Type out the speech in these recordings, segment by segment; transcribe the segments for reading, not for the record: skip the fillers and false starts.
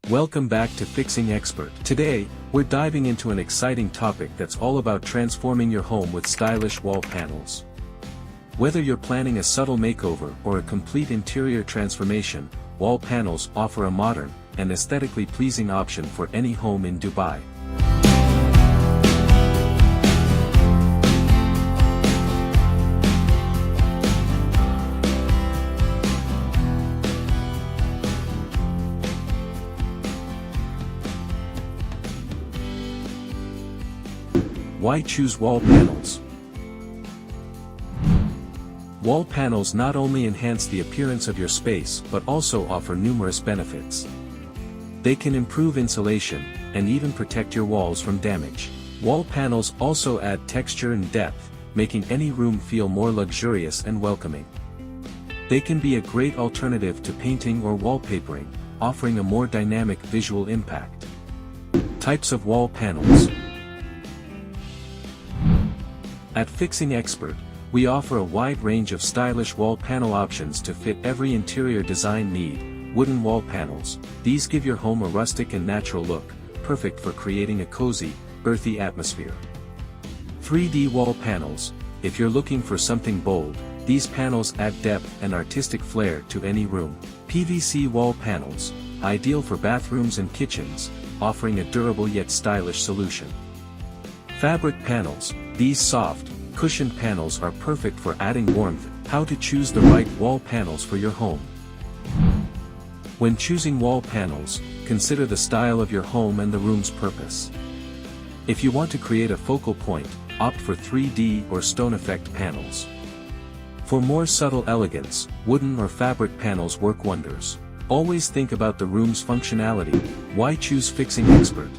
Welcome back to Fixing Expert. Today, we're diving into an exciting topic that's all about transforming your home with stylish wall panels. Whether you're planning a subtle makeover or a complete interior transformation, wall panels offer a modern and aesthetically pleasing option for any home in Dubai. Why choose wall panels? Wall panels not only enhance the appearance of your space but also offer numerous benefits. They can improve insulation, and even protect your walls from damage. Wall panels also add texture and depth, making any room feel more luxurious and welcoming. They can be a great alternative to painting or wallpapering, offering a more dynamic visual impact. Types of wall panels. At Fixing Expert, we offer a wide range of stylish wall panel options to fit every interior design need. Wooden wall panels. These give your home a rustic and natural look, perfect for creating a cozy, earthy atmosphere. 3D wall panels. If you're looking for something bold, these panels add depth and artistic flair to any room. PVC wall panels. Ideal for bathrooms and kitchens, offering a durable yet stylish solution. Fabric panels. These soft, cushioned panels are perfect for adding warmth. How to choose the right wall panels for your home. When choosing wall panels, consider the style of your home and the room's purpose. If you want to create a focal point, opt for 3D or stone effect panels. For more subtle elegance, wooden or fabric panels work wonders. Always think about the room's functionality. Why choose Fixing Expert?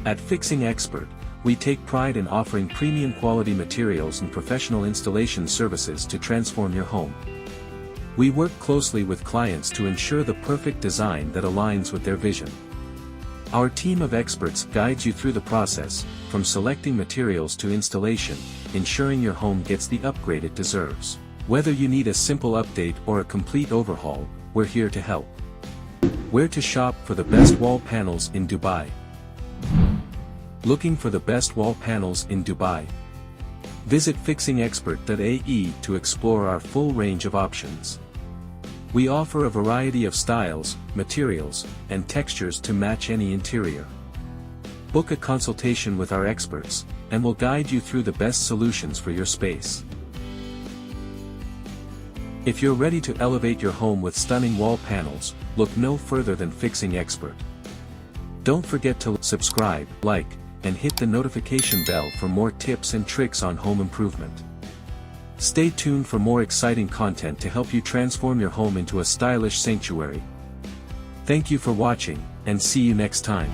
At Fixing Expert, we take pride in offering premium quality materials and professional installation services to transform your home. We work closely with clients to ensure the perfect design that aligns with their vision. Our team of experts guides you through the process, from selecting materials to installation, ensuring your home gets the upgrade it deserves. Whether you need a simple update or a complete overhaul, we're here to help. Where to shop for the best wall panels in Dubai? Looking for the best wall panels in Dubai? Visit fixingexpert.ae to explore our full range of options. We offer a variety of styles, materials, and textures to match any interior. Book a consultation with our experts, and we'll guide you through the best solutions for your space. If you're ready to elevate your home with stunning wall panels, look no further than Fixing Expert. Don't forget to subscribe, like, and hit the notification bell for more tips and tricks on home improvement. Stay tuned for more exciting content to help you transform your home into a stylish sanctuary. Thank you for watching, and see you next time.